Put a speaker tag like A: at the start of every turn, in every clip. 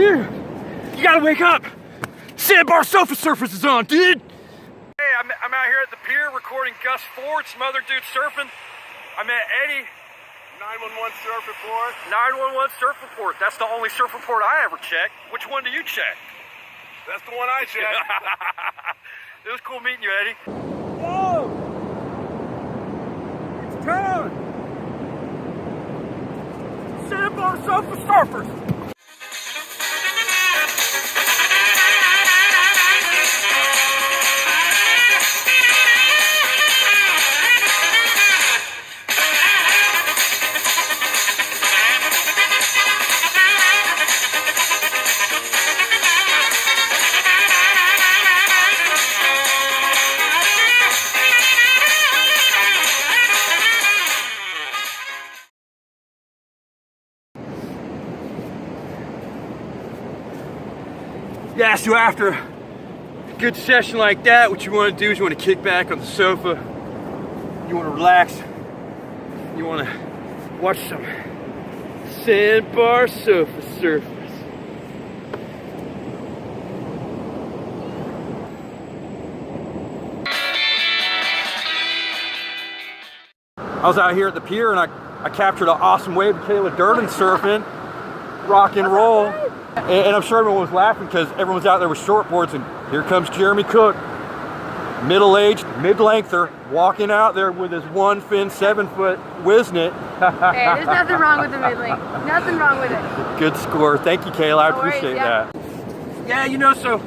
A: Dude, you gotta wake up. Sandbar Sofa Surfers is on, dude. Hey, I'm out here at the pier recording Gus Ford, some other dudes surfing. I met Eddie.
B: 911 surf report.
A: 911 surf report. That's the only surf report I ever check. Which one do you check?
B: That's the one I checked.
A: It was cool meeting you, Eddie.
C: Yo! It's time!
A: Sandbar Sofa Surfers. Yeah, so after a good session like that, what you want to do is you want to kick back on the sofa, you want to relax, you want to watch some Sandbar Sofa Surfers. I was out here at the pier and I captured an awesome wave of Kayla Durden surfing, rock and roll. And I'm sure everyone was laughing because everyone's out there with shortboards, and here comes Jeremie Cook, middle-aged, mid-lengther, walking out there with his one fin 7-foot Wisnet.
D: Hey, there's nothing wrong with the mid-length. Nothing wrong with it.
A: Good score. Thank you, Kayla. I appreciate that. Yeah, you know, so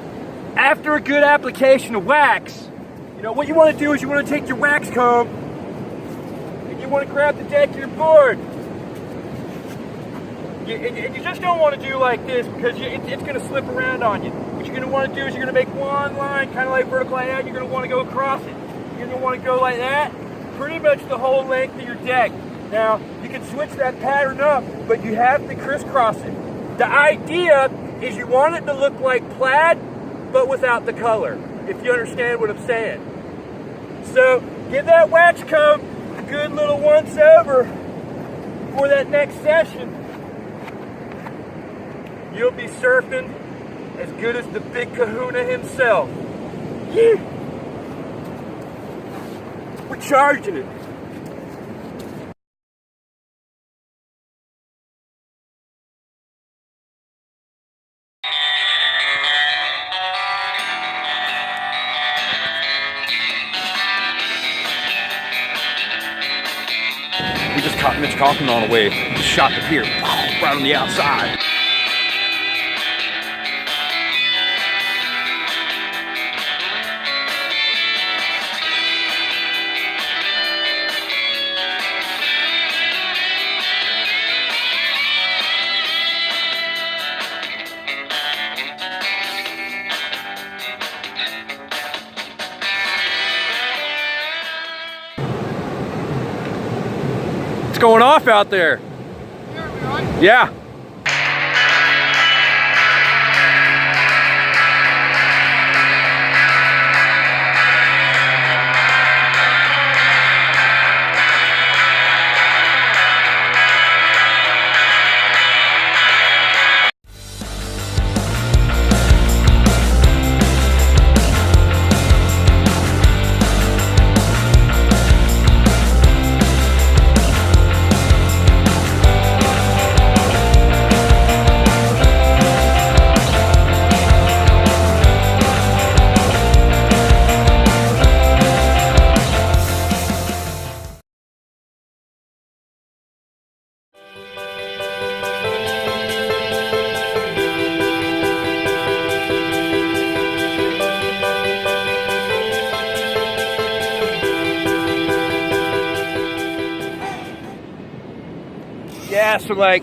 A: after a good application of wax, you know, what you want to do is you want to take your wax comb and you want to grab the deck of your board. You just don't want to do like this because it's going to slip around on you. What you're going to want to do is you're going to make one line, kind of like vertical like that. You're going to want to go across it. You're going to want to go like that, pretty much the whole length of your deck. Now, you can switch that pattern up, but you have to crisscross it. The idea is you want it to look like plaid, but without the color, if you understand what I'm saying. So, give that wax comb a good little once over for that next session. You'll be surfing as good as the big kahuna himself. Yeah. We're charging it. We just caught Mitch Kaufmann on a wave. Just shot the pier right on the outside. What's going off out there? Yeah. Yeah, so like,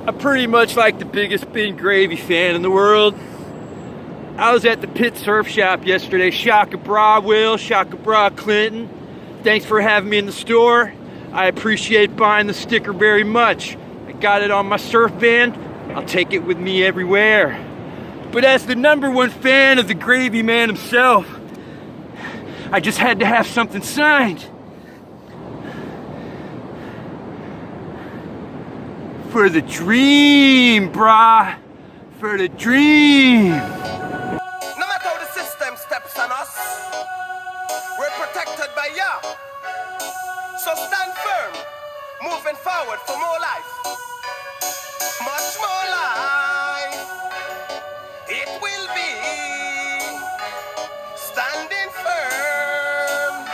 A: I'm pretty much like the biggest Ben Gravy fan in the world. I was at the Pit Surf Shop yesterday. Shaka Bra Will, Shaka Bra Clinton. Thanks for having me in the store. I appreciate buying the sticker very much. I got it on my surf band. I'll take it with me everywhere. But as the #1 fan of the Gravy Man himself, I just had to have something signed. For the dream, brah. for the dream.
C: No matter how the system steps on us, we're protected by Yah. So stand firm, moving forward for more life. Much more life. It will be standing firm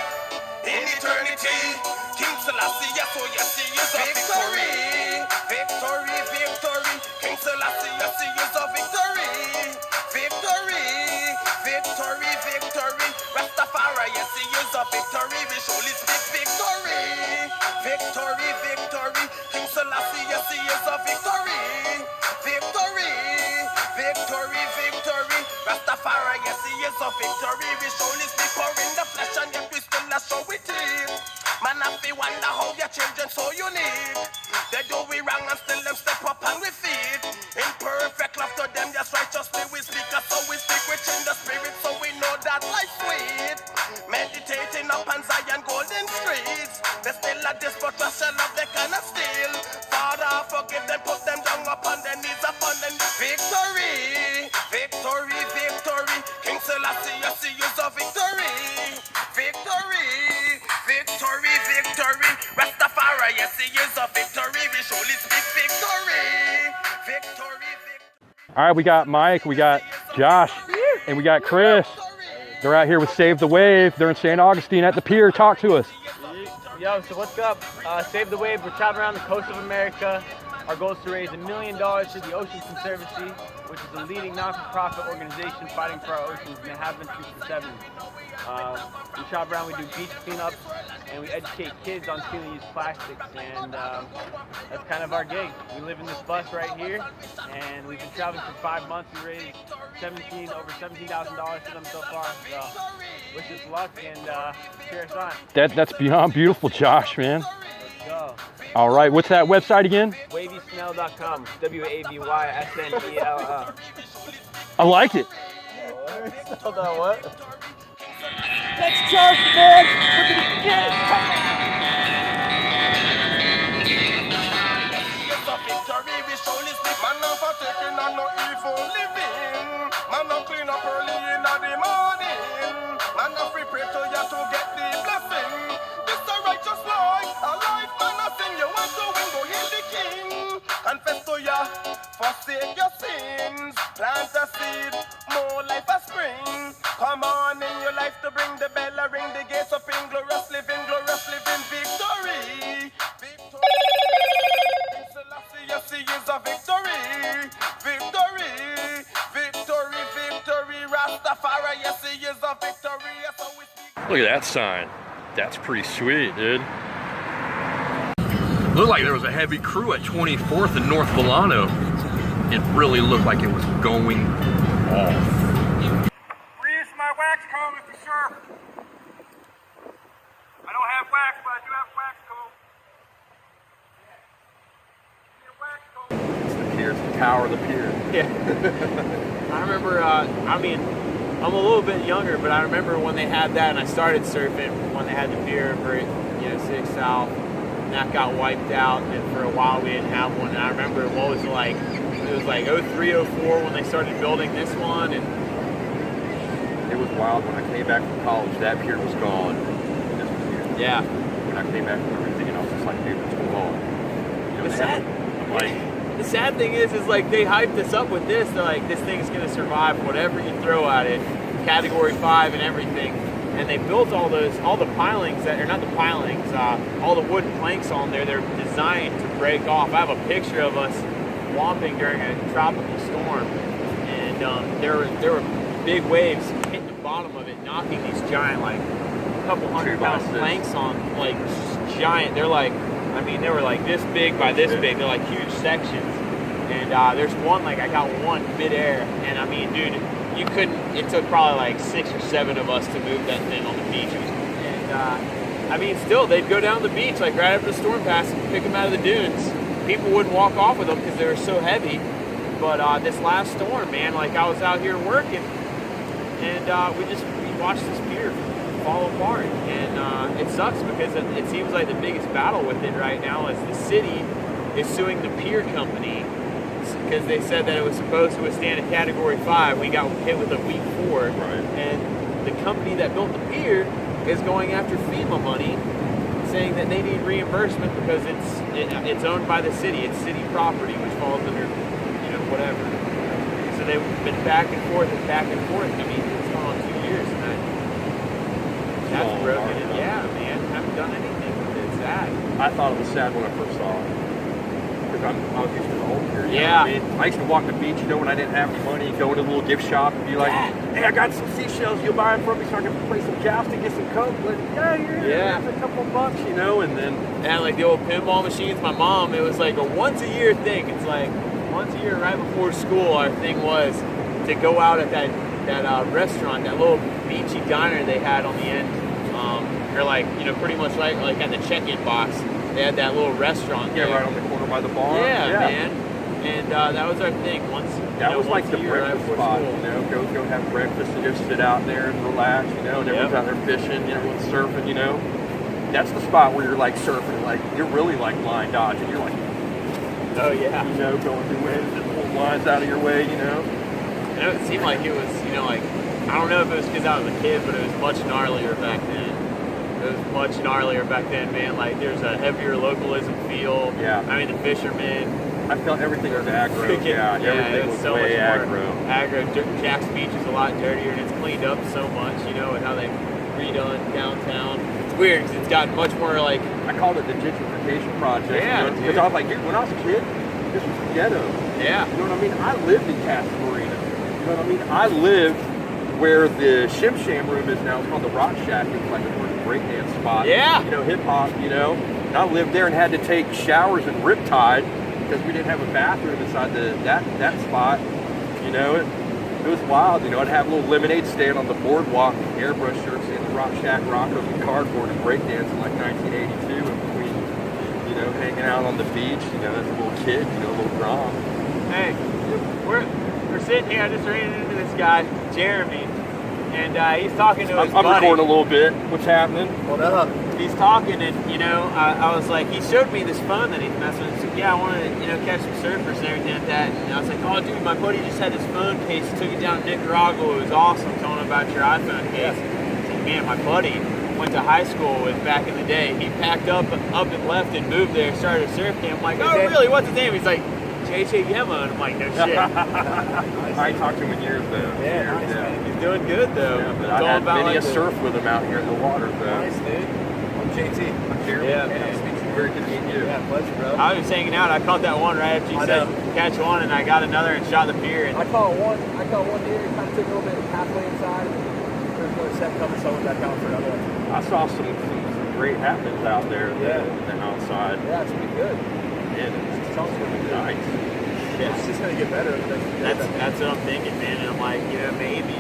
C: in eternity. King Selassie, yes, oh yes, he is a victory. Victory, victory. King Selassie, yes, he is a victory. Victory, victory, victory. Rastafari, yes, he is a victory. We surely speak victory. Victory, victory. King Selassie, yes, he is a victory. Victory, victory, victory. Rastafari, yes, he is a victory. We surely speak for in the flesh and yet we still not show it. Man, I feel wonder how your children so unique. They do we wrong and still them step up and we feed. In perfect love to them, just righteously we speak. So we speak rich in the spirit, so we know that life's sweet. Meditating up on Zion golden streets. They still a this but trust and love they cannot steal. Father, forgive them, put them down upon their knees, upon them. Victory, victory, victory. King Selassie, yes, he is a victory. Victory, victory, victory. Rastafari, yes, he is a victory. We surely speak victory. Victory, victory.
A: All right, we got Mike, we got Josh, and we got Chris. They're out here with Save the Wave. They're in St. Augustine at the pier. Talk to us.
E: Yo, so what's up? Save the Wave. We're traveling around the coast of America. Our goal is to raise $1 million for the Ocean Conservancy, which is a leading not-for-profit organization fighting for our oceans, and they have been since the 70s. We travel around, we do beach cleanups, and we educate kids on single-use plastics, and that's kind of our gig. We live in this bus right here, and we've been traveling for 5 months. We raised over $17,000 for them so far, so wish us luck and cheer us on.
A: That's beyond beautiful, Josh, man.
E: Let's go.
A: All right, what's that website again?
E: WavySnell.com, WAVYSNELL.
A: I like it.
E: Spelled out what?
A: Let's charge, man! We're gonna get it!
C: Yes, a victory, we surely speak. Man, no for taking on no evil living. Man, no clean up early in the morning. Man, no free pray to you to get the blessing. This a righteous life, a life man a sing. You want to win, go heal the king. Confess to ya, forsake your sins. Plant a seed, more life a spring. Come on in your life to bring the bell, ring the gates up in glorious living victory. Victory. Selassie, yes, he is a victory. Victory. Victory, victory. Rastafari, yes, he is a victory. Yes, so we speak.
A: Look at that sign. That's pretty sweet, dude. Looked like there was a heavy crew at 24th and North Volano. It really looked like it was going off.
B: Reuse my wax comb if you surf. I don't have wax, but I do have wax comb.
A: It's the pier, it's the power of the pier.
E: Yeah. I remember, I mean, I'm a little bit younger, but I remember when they had that and I started surfing when they had the pier over at 6 South. And that got wiped out, and for a while we didn't have one. And I remember what was it like? It was like 03, 04 when they started building this one, and
A: It was wild when I came back from college. That pier was gone. This was here.
E: yeah.
A: When I came back from everything, and I was just like, dude, what's going on? You know,
E: The
A: they
E: sad,
A: have- I'm like,
E: the sad thing is like they hyped us up with this. They're like, this thing's gonna survive whatever you throw at it, Category 5 and everything. And they built all the pilings that are not the pilings, all the wooden planks on there. They're designed to break off. I have a picture of us swamping during a tropical storm, and there were big waves hitting the bottom of it, knocking these giant, like, couple 100-pound planks on, like, giant. They're like, I mean, they were like this big by this big. They're like huge sections. And there's one, like, I got one midair, and I mean, dude, you couldn't. It took probably like 6 or 7 of us to move that thing on the beach. And I mean, still, they'd go down the beach, like right after the storm passed, and pick them out of the dunes. People wouldn't walk off with them because they were so heavy. But this last storm, man, like I was out here working, and we watched this pier fall apart, and it sucks because it seems like the biggest battle with it right now is the city is suing the pier company, because they said that it was supposed to withstand a Category 5. We got hit with a weak 4.
F: Right.
E: And the company that built the pier is going after FEMA money, saying that they need reimbursement because it's owned by the city. It's city property, which falls under, whatever. So they've been back and forth and back and forth. I mean, it's gone on 2 years, and that's broken. And yeah, man, haven't done anything with it. It's sad.
F: I thought it was sad when I first saw it. Because I was used to the old here.
E: Yeah.
F: I used to walk the beach, when I didn't have any money, go into a little gift shop and be like, hey, I got some seashells, you'll buy them from me so I can play some jousting, get some coke. But yeah, you're here for a couple bucks, and then.
E: And like the old pinball machines, my mom, it was like a once a year thing. It's like once a year right before school, our thing was to go out at that restaurant, that little beachy diner they had on the end. Or pretty much like at the check-in box. They had that little restaurant there.
F: Yeah, right on the corner by the bar.
E: Yeah, man. And that was our thing.
F: That was like the breakfast spot, go have breakfast and go sit out there and relax, and everyone's out there fishing, everyone's surfing, That's the spot where you're like surfing, like you're really like line dodging. You're like,
E: oh yeah,
F: going through waves and pulling lines out of your way,
E: it seemed like it was, I don't know if it was because I was a kid, but it was much gnarlier back then. Man. Like, there's a heavier localism feel.
F: Yeah.
E: I mean, the fishermen.
F: I felt everything was aggro. Everything was
E: so
F: way
E: much more
F: aggro.
E: Jacksonville Beach is a lot dirtier, and it's cleaned up so much, and how they've redone downtown. It's weird, because it's gotten much more like...
F: I called it the gentrification project.
E: Yeah,
F: because I was like, dude, when I was a kid, this was ghetto.
E: Yeah.
F: You know what I mean? I lived in Casa Marina. You know what I mean? I lived where the Shim Sham room is now. It's called the Rock Shack. It was like a breakdance spot.
E: Yeah.
F: Hip hop, And I lived there and had to take showers in Riptide because we didn't have a bathroom inside that spot. It was wild. I'd have a little lemonade stand on the boardwalk, airbrush shirts in the Rock Shack, rockers and cardboard and breakdancing like 1982 in between, hanging out on the beach, as a little kid, a little Grom.
E: Hey, we're sitting here. I just ran into this guy, Jeremie, and he's talking to his buddy.
F: I'm recording a little bit. What's happening?
E: What up? He's talking, and I was like, he showed me this phone that he's messing with. He's like, yeah, I want to catch some surfers and everything like that. And I was like, oh, dude, my buddy just had this phone case. He took it down to Nicaragua. It was awesome. Telling him about your iPhone case. I said, man, my buddy went to high school with back in the day. He packed up and left and moved there, started a surf camp. I'm like, oh, really? What's his name? He's like, JJ Yema. And I'm like, no shit.
F: I ain't talked to him in years, though.
E: Yeah, nice, man. He's doing good, though.
F: Yeah, but I had many a surf with him out here in the water, though.
E: Nice, dude.
F: I'm JT. I'm Jeremie.
E: Yeah, man.
F: Very good to meet you.
E: Yeah, pleasure, bro. I was just hanging out. I caught that one right after you said catch one, and I got another and shot the pier. And
A: I caught one deer. It kind of took a little bit halfway inside. There's another set coming, so I went back out for another one.
F: I saw some great happenings out there. The outside.
A: Yeah, it's pretty good.
F: And
A: it's also going to be
F: nice.
A: Yeah, it's just going to get better.
E: That's what I'm thinking, man. And I'm like, maybe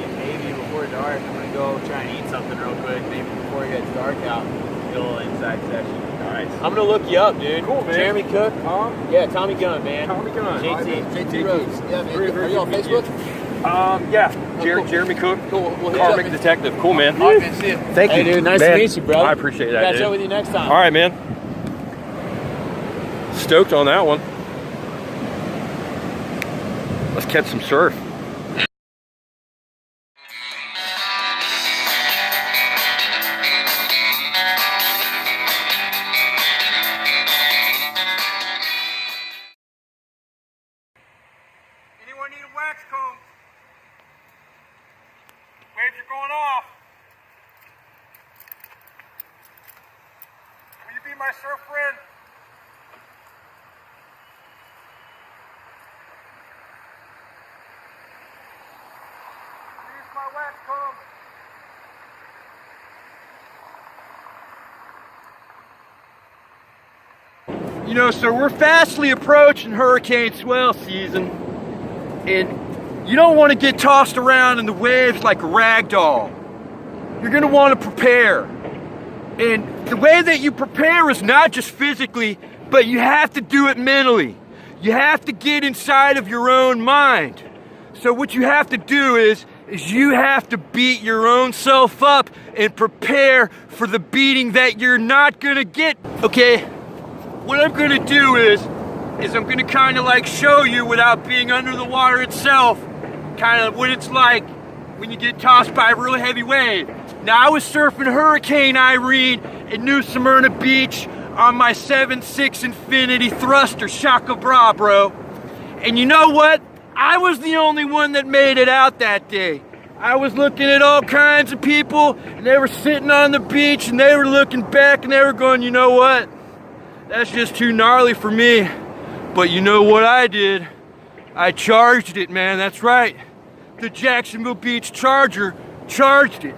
E: before dark, I'm going to go try and eat something real quick. Maybe before it gets dark out, get a little inside session.
F: Nice.
E: I'm going to look you up, dude.
F: Cool, man.
E: Jeremie Cook. Yeah, Tommy Gunn, man.
F: Tommy Gunn.
E: JT Rhodes.
A: Yeah, man. Are you on Facebook?
F: Jeremie Cook.
A: Cool. We'll
F: Karmic Detective. Cool, man.
A: All right, man. See you.
F: Thank you.
E: Hey, dude. Nice to meet you, bro.
F: I appreciate that,
E: Catch up with you next time.
F: All right, man. Stoked on that one. Let's catch some surf.
B: Anyone need a wax comb? Waves are going off. Will you be my surf friend? Use my wax comb.
F: So we're fastly approaching hurricane swell season, and you don't want to get tossed around in the waves like a rag doll. You're going to want to prepare. And the way that you prepare is not just physically, but you have to do it mentally. You have to get inside of your own mind. So what you have to do is you have to beat your own self up and prepare for the beating that you're not going to get. Okay, what I'm going to do is is I'm gonna kind of like show you without being under the water itself, kind of what it's like when you get tossed by a really heavy wave. Now I was surfing Hurricane Irene at New Smyrna Beach on my 7.6 Infinity Thruster Shaka Bra, bro. And you know what? I was the only one that made it out that day. I was looking at all kinds of people, and they were sitting on the beach, and they were looking back, and they were going, you know what? That's just too gnarly for me. But you know what I did? I charged it, man, that's right. The Jacksonville Beach Charger charged it.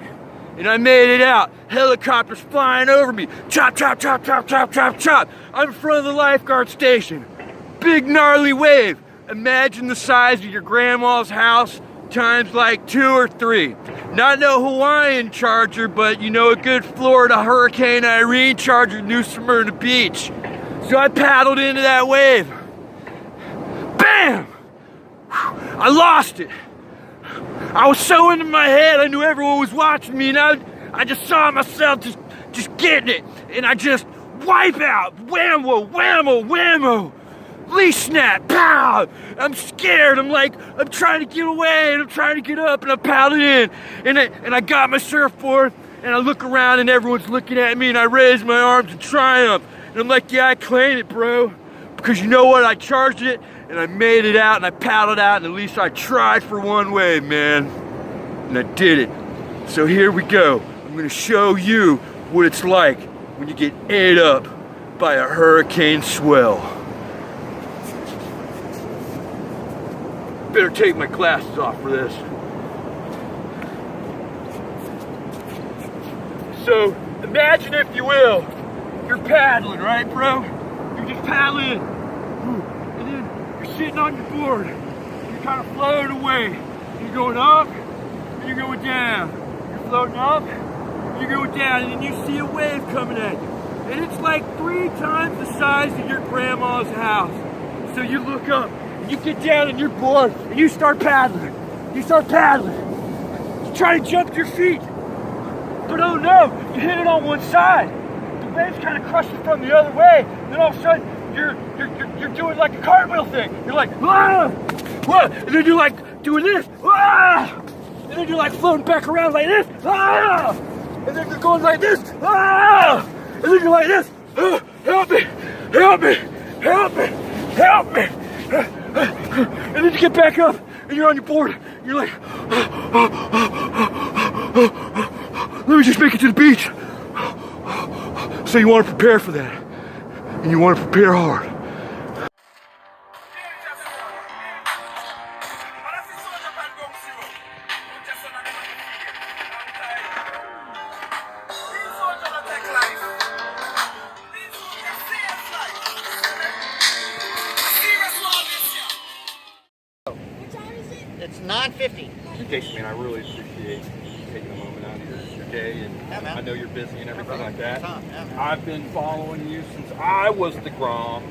F: And I made it out. Helicopters flying over me. Chop, chop, chop, chop, chop, chop, chop. I'm in front of the lifeguard station. Big gnarly wave. Imagine the size of your grandma's house times like 2 or 3. Not no Hawaiian Charger, but you know, a good Florida Hurricane Irene Charger, New Smyrna Beach. So I paddled into that wave. Bam! I lost it. I was so into my head, I knew everyone was watching me, and I just saw myself just getting it. And I just wipe out, whammo, whammo, whammo. Leash snap, pow! I'm scared, I'm trying to get away, and I'm trying to get up, and I paddled in. And I got my surfboard, and I look around, and everyone's looking at me, and I raise my arms in triumph. And I'm like, yeah, I claimed it, bro. Because you know what, I charged it, and I made it out, and I paddled out, and at least I tried for one wave, man. And I did it. So here we go. I'm gonna show you what it's like when you get ate up by a hurricane swell. Better take my glasses off for this. So imagine, if you will, you're paddling, right, bro? You're just paddling, and then you're sitting on your board. You're kind of floating away. You're going up, and you're going down. You're floating up, and you're going down, and then you see a wave coming at you. And it's like 3 times the size of your grandma's house. So you look up, and you get down on your board, and you start paddling. You start paddling. You try to jump to your feet. But oh no, you hit it on one side. The waves kind of crush you from the other way. Then all of a sudden, you're doing like a cartwheel thing. You're like, ah! What? And then you're like doing this, ah! And then you're like floating back around like this, ah! And then you're going like this, ah! And then you're like this, ah! Help me, help me, help me, help me. And then you get back up, and you're on your board. And you're like, let me just make it to the beach. So you want to prepare for that. And you want to prepare hard.
G: It's 9:50.
H: Casey, man, I really appreciate you taking a moment out of your day, and I know you're busy and everything like that. I've been following you since I was the Grom.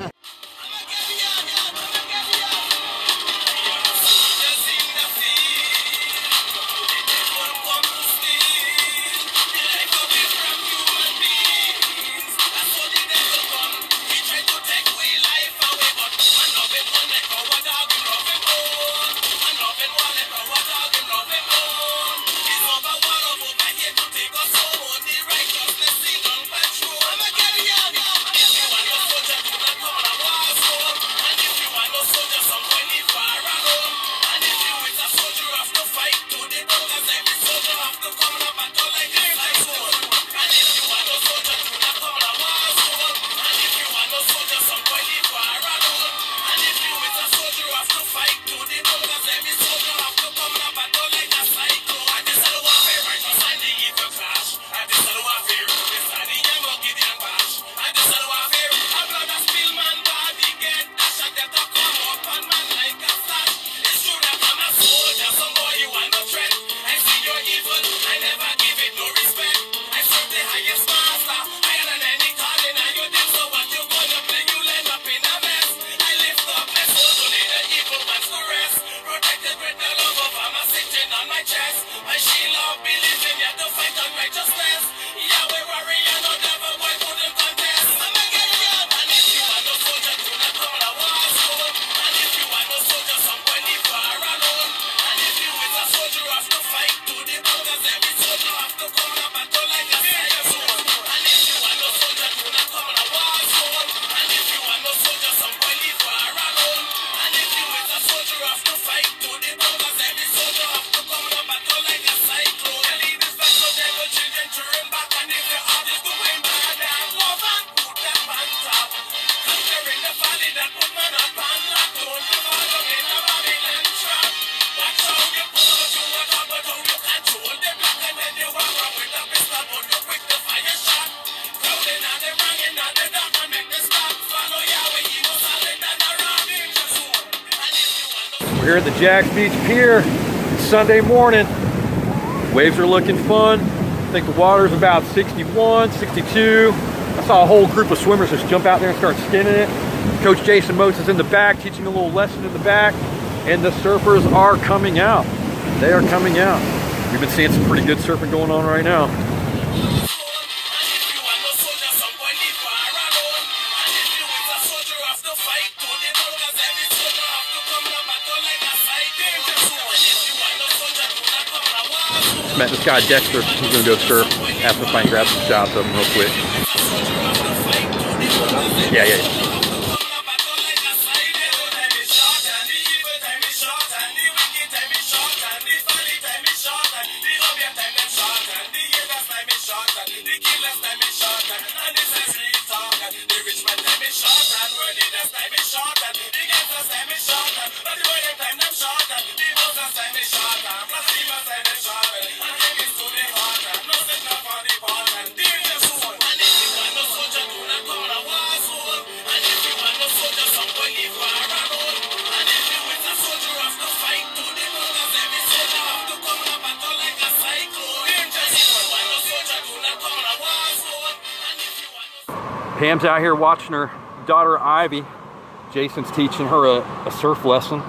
F: We're here at the Jax Beach Pier. It's Sunday morning. Waves are looking fun. I think the water's about 61, 62. I saw a whole group of swimmers just jump out there and start skinning it. Coach Jason Motes is in the back teaching a little lesson in the back. And the surfers are coming out. They are coming out. We've been seeing some pretty good surfing going on right now. Met this guy Dexter. He's gonna go surf. Ask him if I can grab some shots of him real quick. Yeah. Pam's out here watching her daughter Ivy. Jason's teaching her a surf lesson.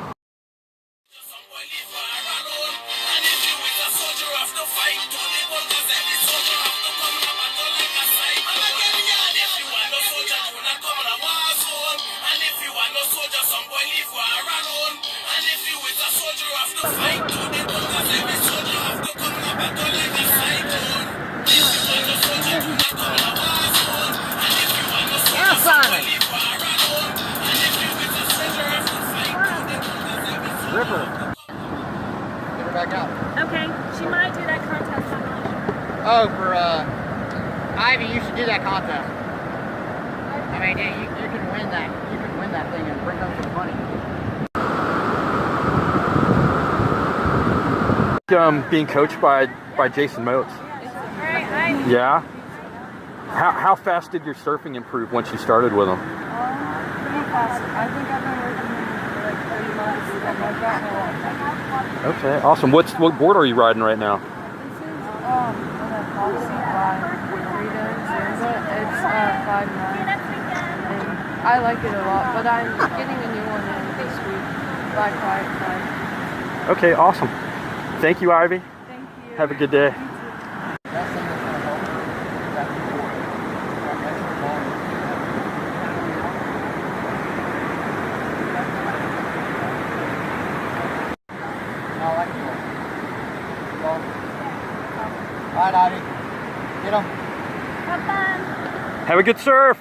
D: Okay, she might do that contest. I'm not sure.
G: Oh, for Ivy, you should do that contest. I mean, yeah, you can win that. You can win that thing and bring home some money.
F: Being coached by Jason Motes. Yeah. How fast did your surfing improve once you started with him?
I: Pretty fast. I think I've been working for like 30 months and I've gotten a lot.
F: Okay, awesome. What board are you riding right now?
I: This is an Odyssey by Frida Zanza. It's 5'9". And I like it a lot, but I'm getting a new one in this week by 5'5".
F: Okay, awesome. Thank you, Ivy.
I: Thank you.
F: Have a good day.
G: All right, Ivy. Get them.
D: Have fun.
F: Have a good surf.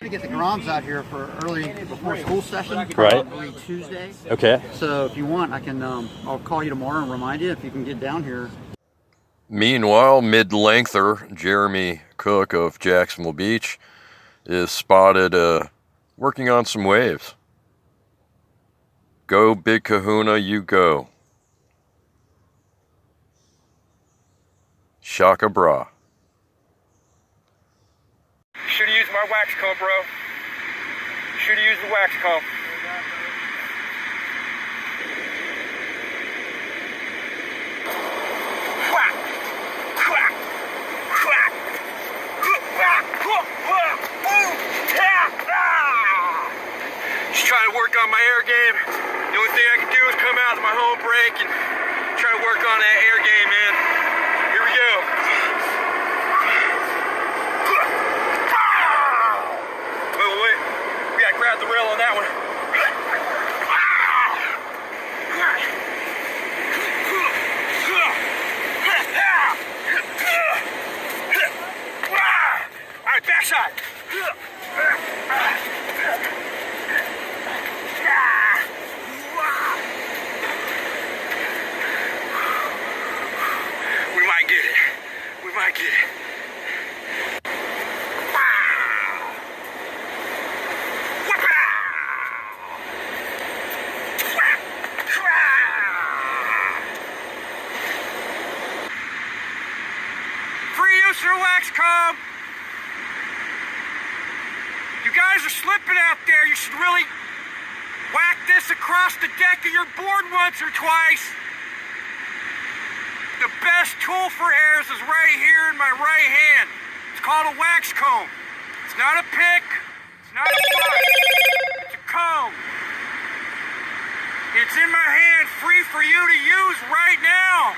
G: Get the Groms out here for early before school session,
F: Right.
G: probably Tuesday.
F: Okay.
G: So if you want, I can. I'll call you tomorrow and remind you if you can get down here.
H: Meanwhile, mid-lengther Jeremie Cook of Jacksonville Beach is spotted
J: working on some waves. Go Big Kahuna, you go. Shaka bra.
B: Should've used my wax comb, bro. Should've used the wax comb.
F: Just trying to work on my air game. The only thing I can do is come out to my home break and try to work on that air game, man. Here we go. Wait. We gotta grab the rail on that one. All right, backside. We might get it. We might get it. Free use your wax comb. You guys are slipping out there. You should really whack this across the deck of your board once or twice. The best tool for airs is right here in my right hand. It's called a wax comb. It's not a pick. It's not a brush. It's a comb. It's in my hand, free for you to use right now.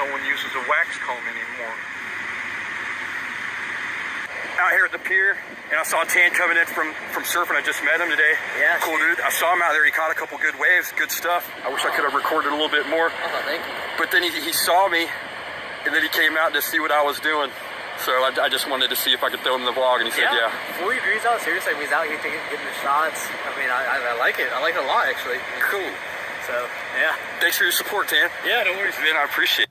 B: No one uses a wax comb anymore. Out here at the pier, and I saw Tan coming in from surfing. I just met him today.
G: Yeah.
B: Cool dude. I saw him out there. He caught a couple good waves, good stuff. I wish I could have recorded a little bit more.
G: Oh, thank you.
B: But then he saw me, and then he came out to see what I was doing. So I just wanted to see if I could throw him in the vlog, and he said, yeah.
G: 40 degrees out, seriously. He's out here getting the shots. I mean, I like it. I like it a lot, actually.
B: Cool.
G: So, yeah.
B: Thanks for your support, Tan.
G: Yeah, no worries.
B: Man, I appreciate it.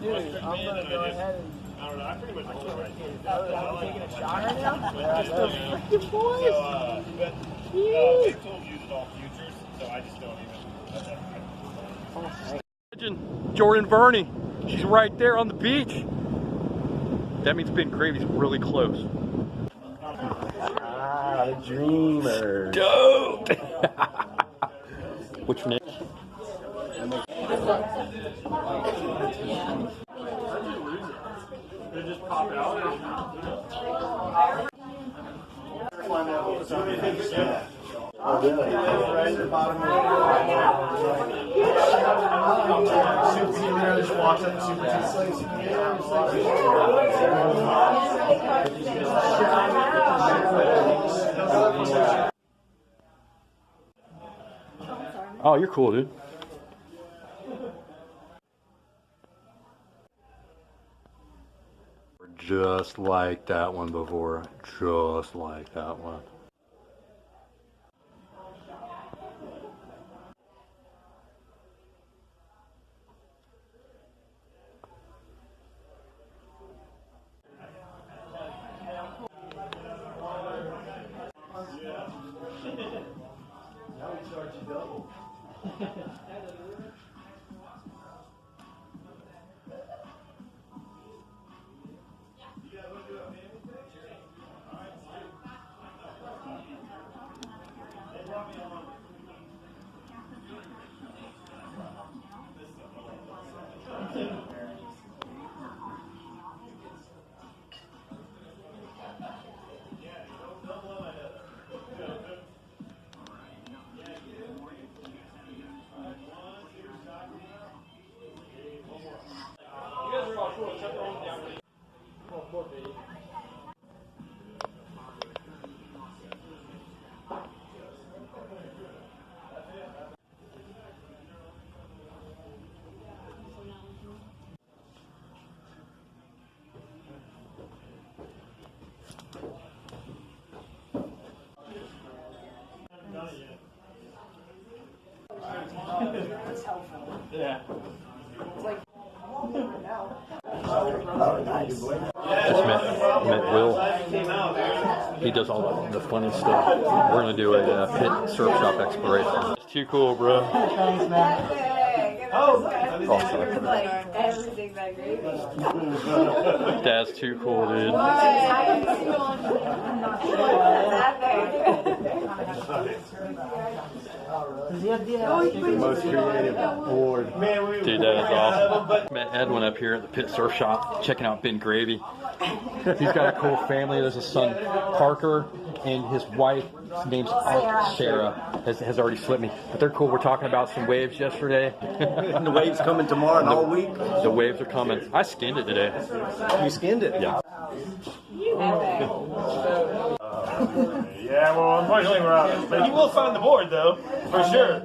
I: Dude, I'm gonna go ahead and.
K: I don't know. I pretty much hold it right here.
I: I'm taking a shot right now. That's the freaking boys.
K: Big tools uses all futures, so I just don't even.
F: Jordan Verney, she's right there on the beach. That means Ben Gravy's really close.
H: Ah, the dreamer.
F: Dope. What's your name?
K: They just pop out.
H: Oh, really? Right at the bottom of just walks up and super
F: Oh, you're cool, dude. Just like that one before. Just like that one.
K: Yeah.
F: Just met Will. He does all the funny stuff. We're gonna do a pit surf shop exploration. It's too cool, bro.
I: Thanks, man.
L: Everything's that great.
F: Dad's too cool, dude.
H: most creative board.
F: Dude, that is awesome. Met Edwin up here at the pit surf shop, checking out Ben Gravy. He's got a cool family. There's a son, Parker, and his wife, name's Sarah, has already slipped me. But they're cool. We're talking about some waves yesterday.
H: And the waves coming tomorrow and all week.
F: The waves are coming. I skinned it today.
H: You skinned it?
F: Yeah.
K: Yeah, well, unfortunately we're out. But he will find the board, though, for sure.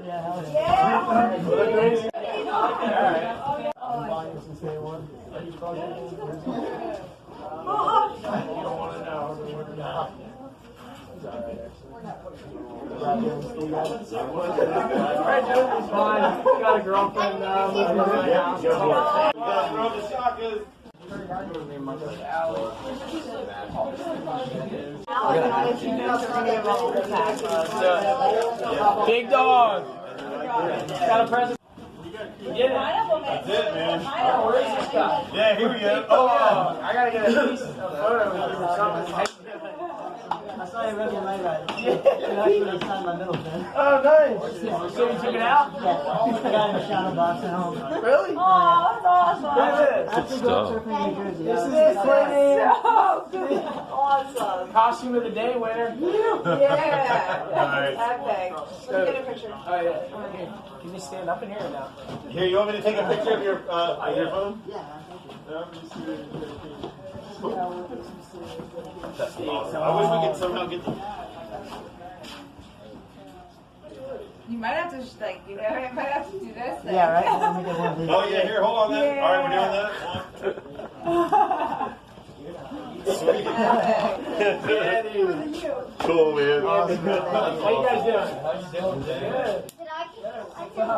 I: Got a girlfriend now.
K: Big dog. Got a present. That's it, man.
I: Where is this guy?
K: Yeah, here we go. Oh, yeah.
I: I gotta get a piece of photo with you or something. I saw you running my ride. Actually signed my middle pin.
K: Oh, nice.
I: So you took it out? Yeah. I got in a shadow box at home.
K: Really?
I: Oh, that's awesome.
K: Look
I: I have to go surfing in New Jersey.
K: This is
I: so good. Awesome. Costume of the day winner.
L: Yeah.
K: Nice.
L: Epic. Let me get a picture.
I: Oh, yeah. Can you stand up in here or no?
K: Here, you want me to take a picture of your phone?
I: Yeah.
K: That's awesome. I wish we could somehow get the...
L: You might have to, like, you know, I might have to do this thing.
I: Yeah, right? Let me get one of these.
K: Oh, yeah, here, hold on then.
L: Yeah.
K: All right, we're doing that. Sweet.
L: Yeah,
K: Cool, man.
I: How you guys doing? Good.
M: It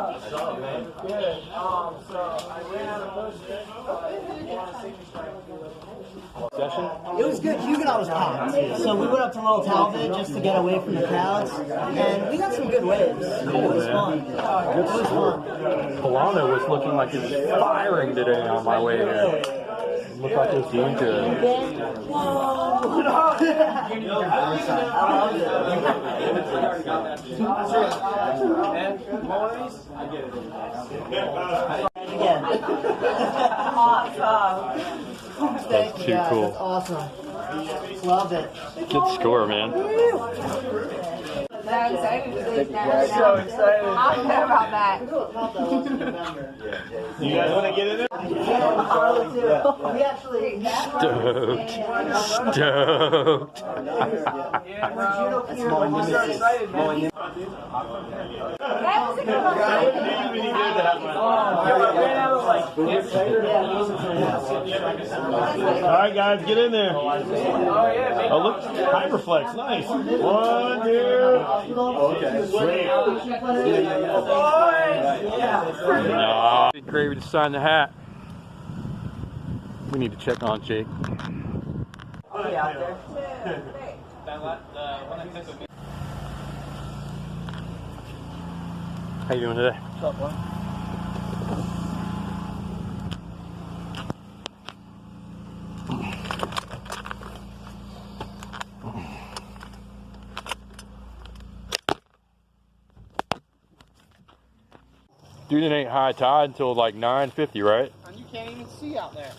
M: was good. Huguenot was pumped. So we went up to Little Talbot just to get away from the crowds, and we got some good waves. It was fun. It was fun.
H: Polano was looking like it was firing today on my way there. It looked like it was doing good.
M: Again.
L: Awesome.
H: That's too cool.
M: That's awesome. Loved it.
H: Good score, man.
L: So excited to see that. So excited. I'll know about that.
K: You guys want to get in there?
M: We actually
J: Stoked.
K: All right, guys, get in there. Oh, look, Hyperflex, nice. 1, 2. Okay.
H: Big gravy to sign the hat. We need to check on Jake. How you doing today? Dude, it ain't high tide until like 9:50, right?
G: And you can't even see out there.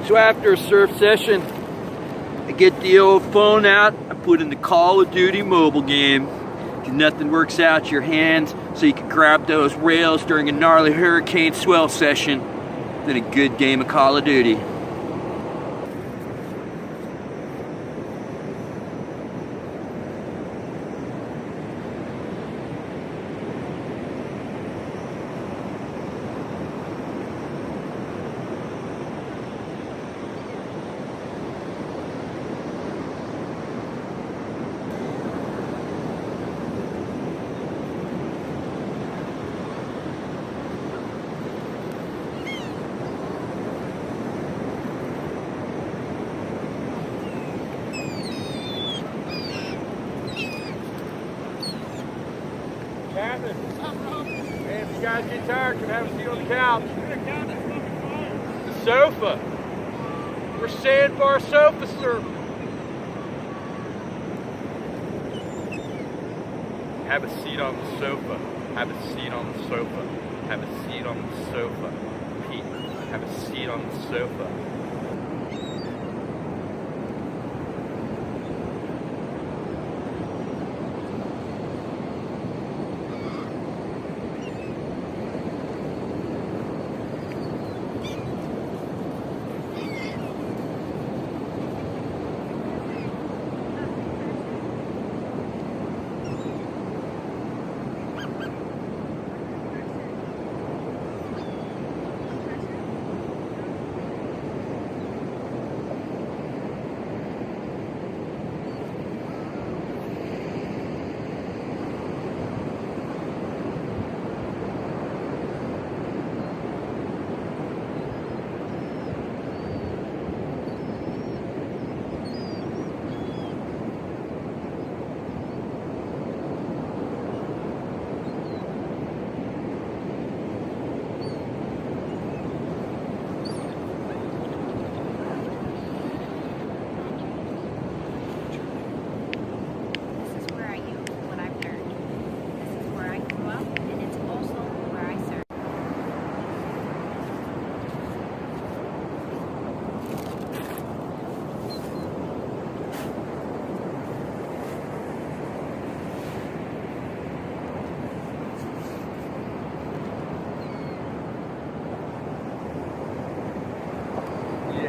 F: So after a surf session, I get the old phone out, I put in the Call of Duty mobile game. 'Cause nothing works out your hands so you can grab those rails during a gnarly hurricane swell session than a good game of Call of Duty.
A: Captain. Hey, if you guys get tired, come have a seat on the couch. The sofa. We're Sandbar Sofa Surfers. Have a seat on the sofa. Have a seat on the sofa. Have a seat on the sofa. Pete, have a seat on the sofa.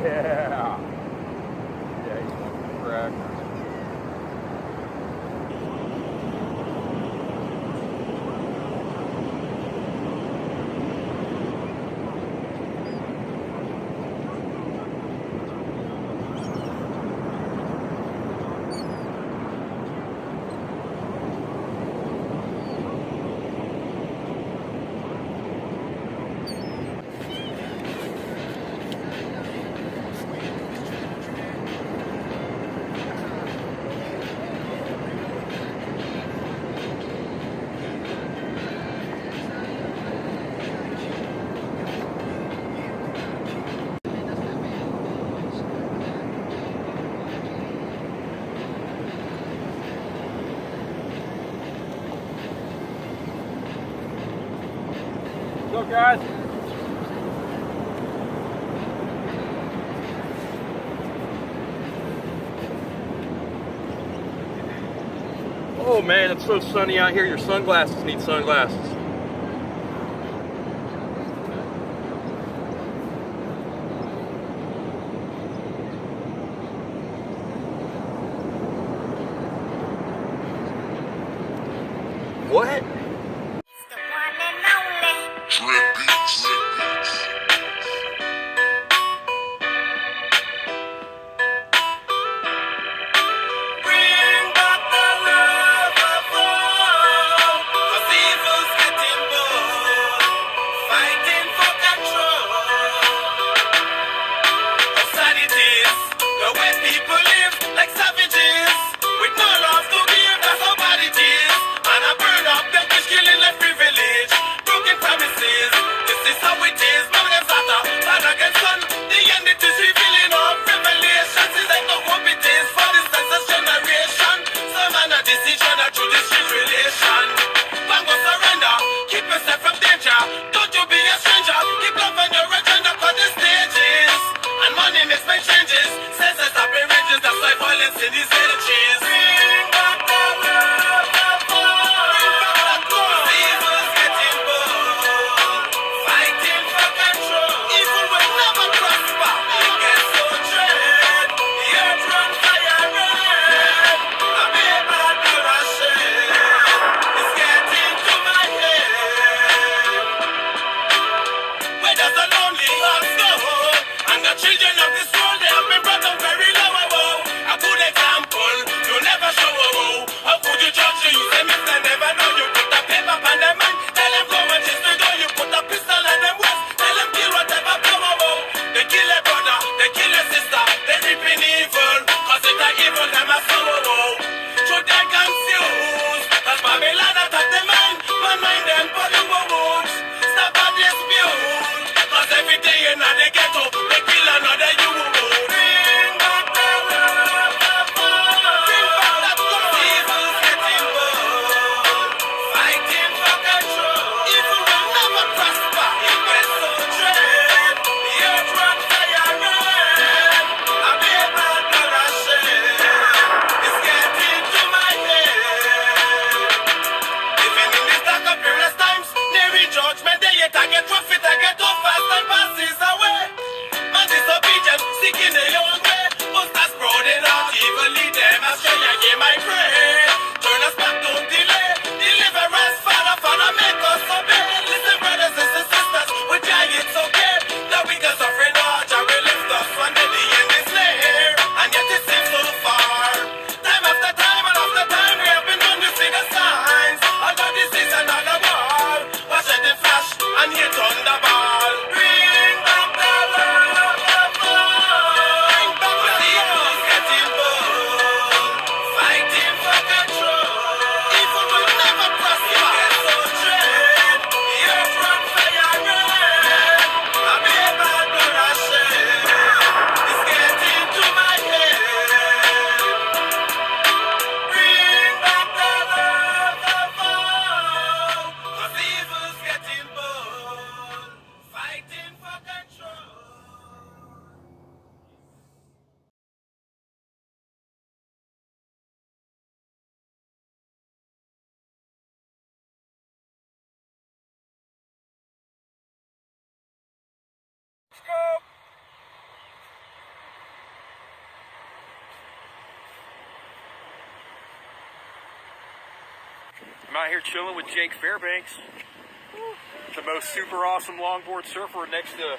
H: Yeah. Yeah, he's one cracker. Go, guys. Oh man, it's so sunny out here. Your sunglasses need sunglasses. What?
B: I'm out here chilling with Jake Fairbanks, the most super awesome longboard surfer next to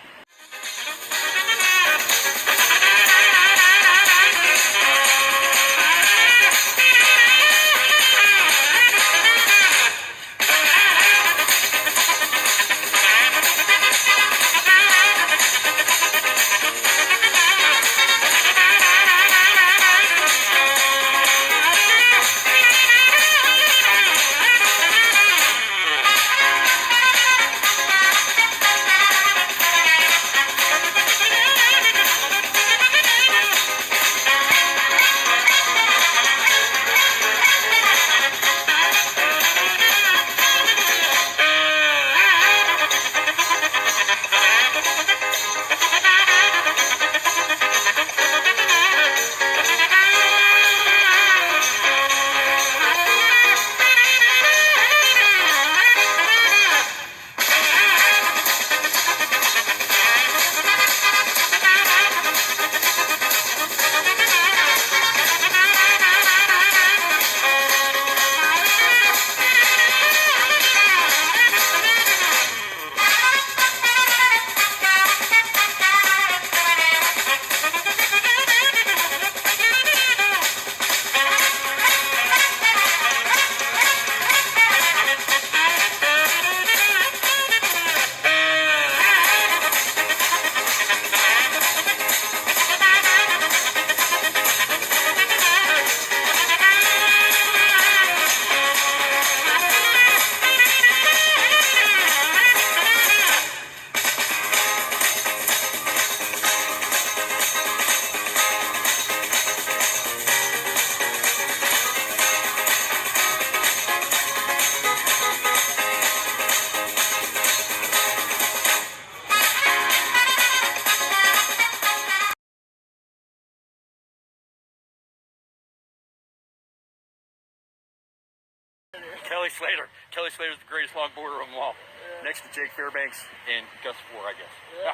B: Kelly Slater. Kelly Slater's the greatest longboarder of them all. Yeah. Next to Jake Fairbanks and Gus Four, I guess. Yeah,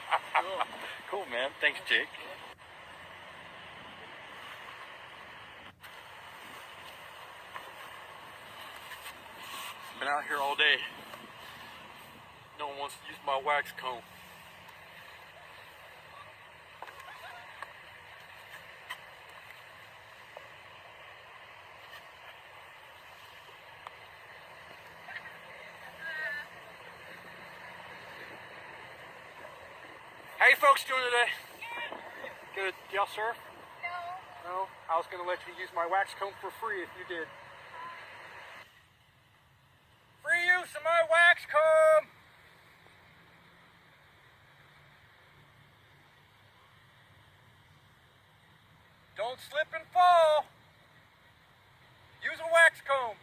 B: cool. Cool, man. Thanks, Jake. Been out here all day. No one wants to use my wax comb. How you folks doing today? Good. Do y'all surf? No. No? I was going to let you use my wax comb for free if you did. Free use of my wax comb! Don't slip and fall. Use a wax comb.